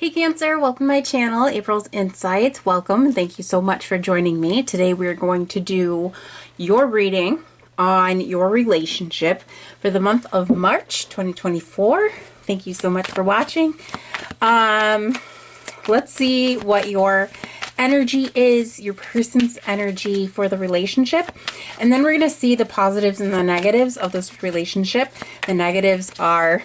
Hey Cancer, welcome to my channel, April's Insights. Welcome and thank you so much for joining me. Today we're going to do your reading on your relationship for the month of March 2024. Thank you so much for watching. Let's see what your energy is, your person's energy for the relationship. And then we're going to see the positives and the negatives of this relationship. The negatives are,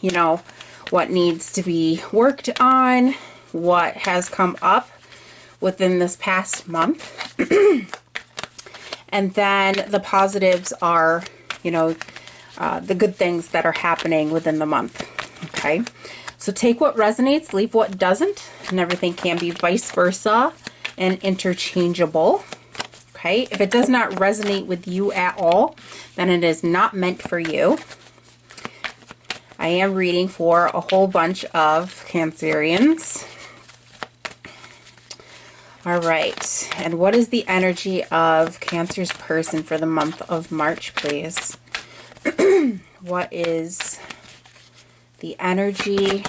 you know, what needs to be worked on, what has come up within this past month. And then the positives are, you know, the good things that are happening within the month. Okay, so take what resonates, leave what doesn't, and everything can be vice versa and interchangeable. Okay, if it does not resonate with you at all, then it is not meant for you. I am reading for a whole bunch of Cancerians. All right, and what is the energy of Cancer's person for the month of March, please? What is the energy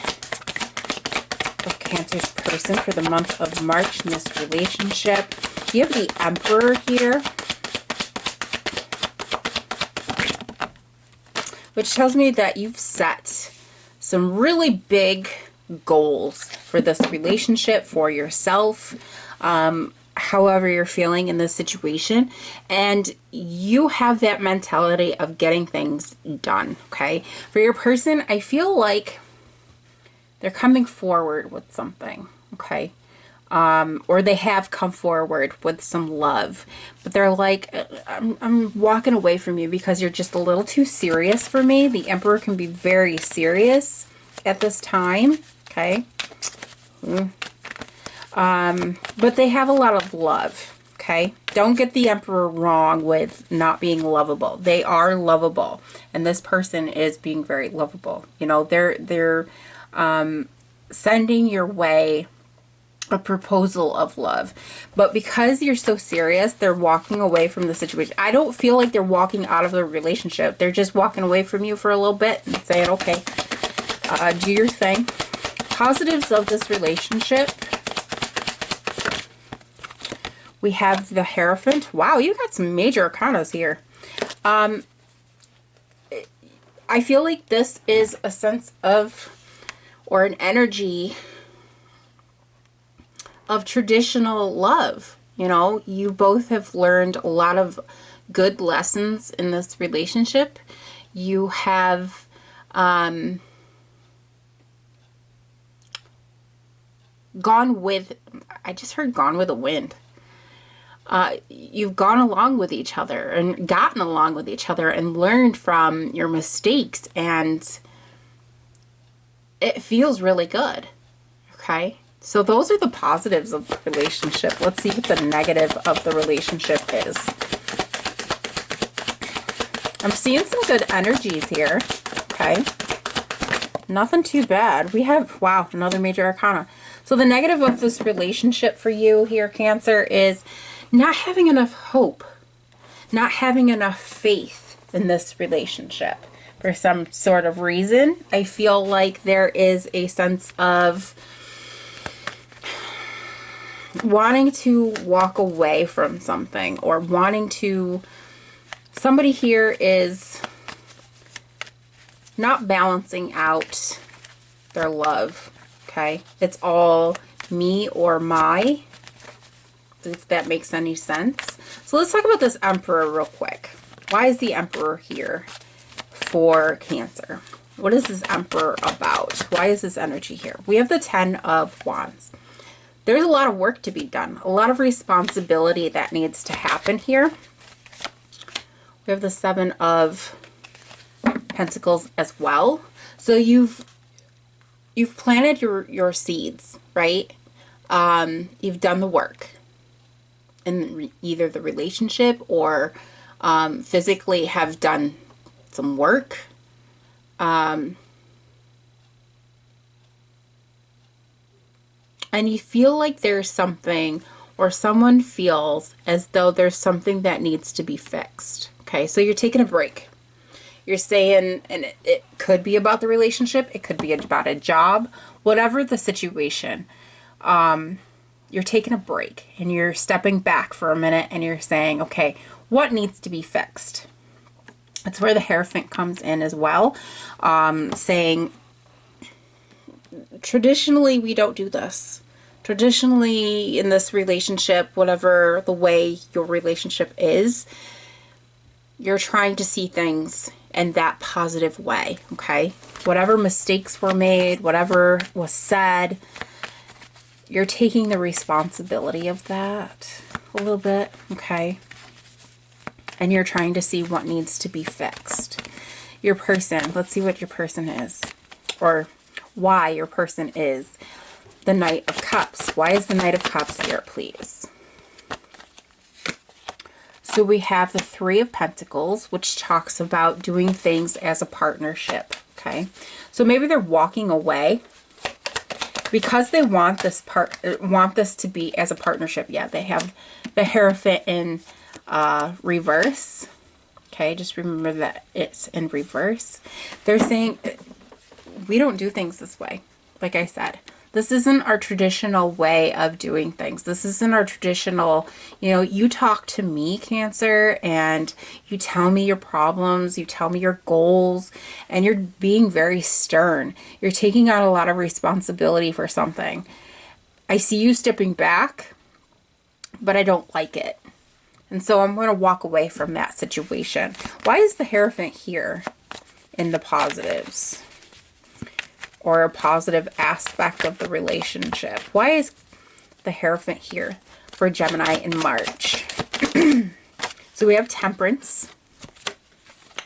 of Cancer's person for the month of March in this relationship? You have the Emperor here, which tells me that you've set some really big goals for this relationship, for yourself, however you're feeling in this situation, and you have that mentality of getting things done. Okay, for your person, I feel like they're coming forward with something. Okay, or they have come forward with some love, but they're like, I'm walking away from you because you're just a little too serious for me. The Emperor can be very serious at this time. Okay. But they have a lot of love. Okay, don't get the Emperor wrong with not being lovable. They are lovable, and this person is being very lovable. You know, they're sending your way a proposal of love, but because you're so serious, they're walking away from the situation. I don't feel like they're walking out of the relationship. They're just walking away from you for a little bit and saying, okay, do your thing. Positives of this relationship. We have the Hierophant. Wow, you got some major arcanas here. I feel like this is a sense of, or an energy of traditional love. You know, you both have learned a lot of good lessons in this relationship. You have gone with, I just heard gone with the wind. You've gone along with each other and gotten along with each other and learned from your mistakes, and it feels really good. Okay, so those are the positives of the relationship. Let's see what the negative of the relationship is. I'm seeing some good energies here. Okay, nothing too bad. We have, wow, another major arcana. So the negative of this relationship for you here, Cancer, is not having enough hope, not having enough faith in this relationship. For some sort of reason, I feel like there is a sense of wanting to walk away from something, or wanting to, somebody here is not balancing out their love. Okay, it's all me or my, if that makes any sense. So let's talk about this Emperor real quick. Why is the Emperor here for Cancer? What is this Emperor about? Why is this energy here? We have the Ten of Wands. There's a lot of work to be done, a lot of responsibility that needs to happen here. We have the Seven of Pentacles as well. So you've planted your seeds, right? You've done the work in either the relationship or physically have done some work. And you feel like there's something, or someone feels as though there's something that needs to be fixed. Okay, so you're taking a break. You're saying, and it could be about the relationship, it could be about a job, whatever the situation. You're taking a break and you're stepping back for a minute and you're saying, okay, what needs to be fixed? That's where the Hierophant comes in as well, saying, traditionally, we don't do this. Traditionally, in this relationship, whatever the way your relationship is, you're trying to see things in that positive way, okay? Whatever mistakes were made, whatever was said, you're taking the responsibility of that a little bit, okay? And you're trying to see what needs to be fixed. Your person, let's see what your person is, or why your person is the Knight of Cups. Why is the Knight of Cups here, please? So we have the Three of Pentacles, which talks about doing things as a partnership, okay? So maybe they're walking away because they want this to be as a partnership. Yeah, they have the Hierophant in reverse. Okay, just remember that it's in reverse. They're saying, we don't do things this way. Like I said, this isn't our traditional way of doing things. This isn't our traditional, you talk to me, Cancer, and you tell me your problems, you tell me your goals, and you're being very stern. You're taking on a lot of responsibility for something. I see you stepping back, but I don't like it. And so I'm going to walk away from that situation. Why is the Hierophant here in the positives? Or a positive aspect of the relationship. Why is the Hierophant here for Gemini in March? So we have Temperance.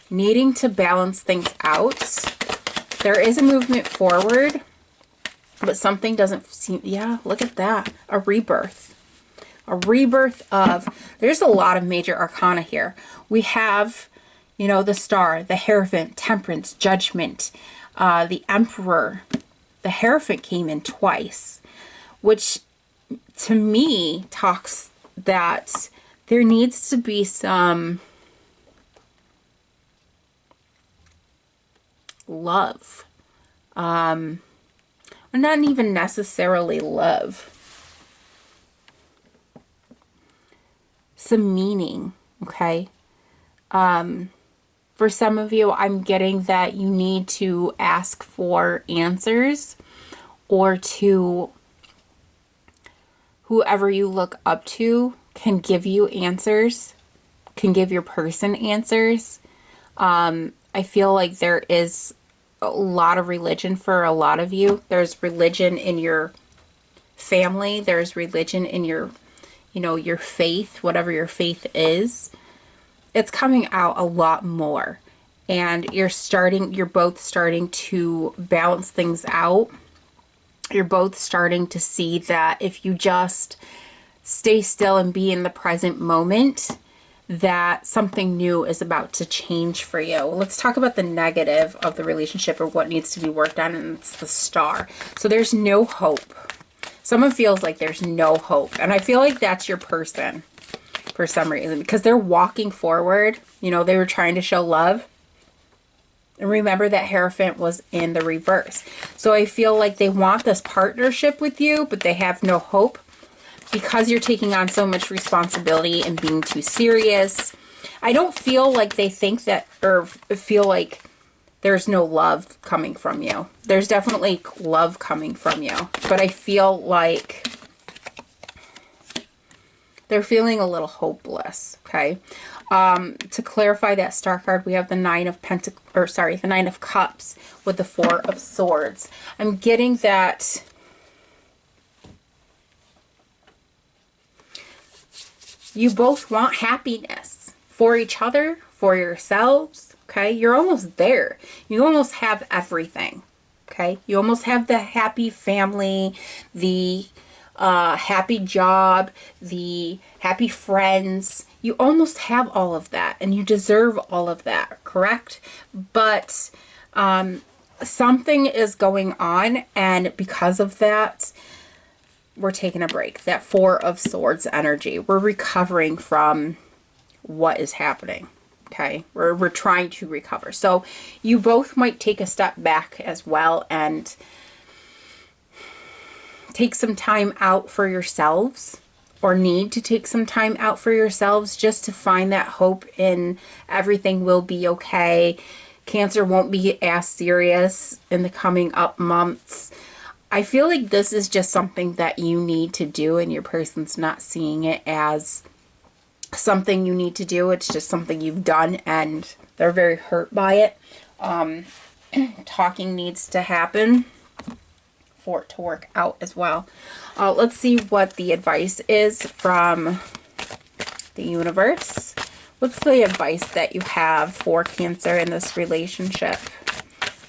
Needing to balance things out. There is a movement forward, but something doesn't seem, yeah, look at that. A rebirth. A rebirth of, there's a lot of major arcana here. We have, the Star, the Hierophant, Temperance, Judgment, the Emperor. The Hierophant came in twice, which to me talks that there needs to be some love. Or not even necessarily love. Some meaning, okay? For some of you, I'm getting that you need to ask for answers, or to whoever you look up to can give you answers, can give your person answers. I feel like there is a lot of religion for a lot of you. There's religion in your family. There's religion in your, your faith, whatever your faith is. It's coming out a lot more, and you're both starting to balance things out. You're both starting to see that if you just stay still and be in the present moment, that something new is about to change for you. Let's talk about the negative of the relationship, or what needs to be worked on, and it's the Star. So there's no hope. Someone feels like there's no hope, and I feel like that's your person. For some reason, because they're walking forward, they were trying to show love. And remember that Hierophant was in the reverse. So I feel like they want this partnership with you, but they have no hope because you're taking on so much responsibility and being too serious. I don't feel like they think that, or feel like there's no love coming from you. There's definitely love coming from you, but I feel like they're feeling a little hopeless, okay? To clarify that Star card, we have the Nine of the Nine of Cups with the Four of Swords. I'm getting that you both want happiness for each other, for yourselves, okay? You're almost there. You almost have everything, okay? You almost have the happy family, the happy job, the happy friends. You almost have all of that, and you deserve all of that, correct? But something is going on, and because of that, we're taking a break. That Four of Swords energy. We're recovering from what is happening, Okay, we're trying to recover. So you both might take a step back as well and take some time out for yourselves, or need to take some time out for yourselves just to find that hope in everything will be okay. Cancer won't be as serious in the coming up months. I feel like this is just something that you need to do, and your person's not seeing it as something you need to do. It's just something you've done, and they're very hurt by it. Talking needs to happen for it to work out as well. Let's see what the advice is from the universe. What's the advice that you have for Cancer in this relationship?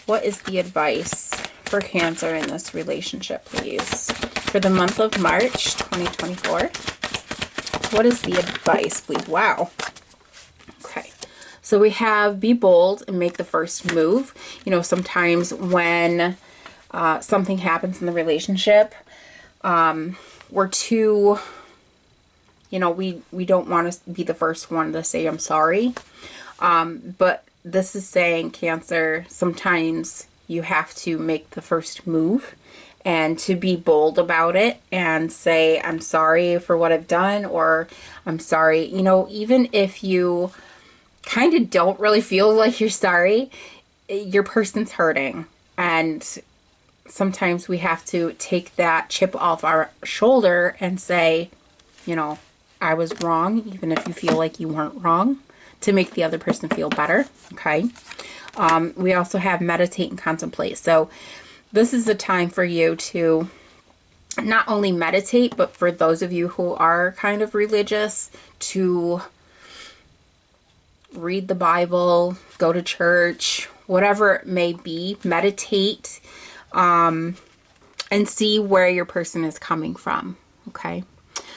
What is the advice for Cancer in this relationship, please? For the month of March 2024. What is the advice, please? Wow. Okay. So we have be bold and make the first move. You know, sometimes when something happens in the relationship, we're too, you know, we don't want to be the first one to say I'm sorry. But this is saying, Cancer, sometimes you have to make the first move and to be bold about it and say, I'm sorry for what I've done, or I'm sorry, you know, even if you kind of don't really feel like you're sorry, your person's hurting. And sometimes we have to take that chip off our shoulder and say, you know, I was wrong, even if you feel like you weren't wrong, to make the other person feel better. Okay. We also have meditate and contemplate. So this is a time for you to not only meditate, but for those of you who are kind of religious, to read the Bible, go to church, whatever it may be, meditate, and see where your person is coming from. Okay.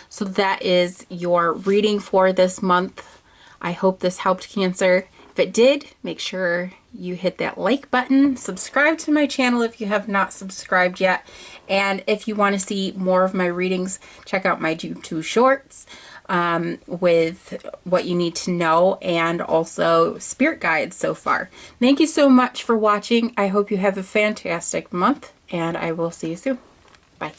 So that is your reading for this month. I hope this helped, Cancer. If it did, make sure you hit that like button, subscribe to my channel if you have not subscribed yet, and if you want to see more of my readings, check out my YouTube shorts with what you need to know, and also spirit guides so far. Thank you so much for watching. I hope you have a fantastic month, and I will see you soon. Bye.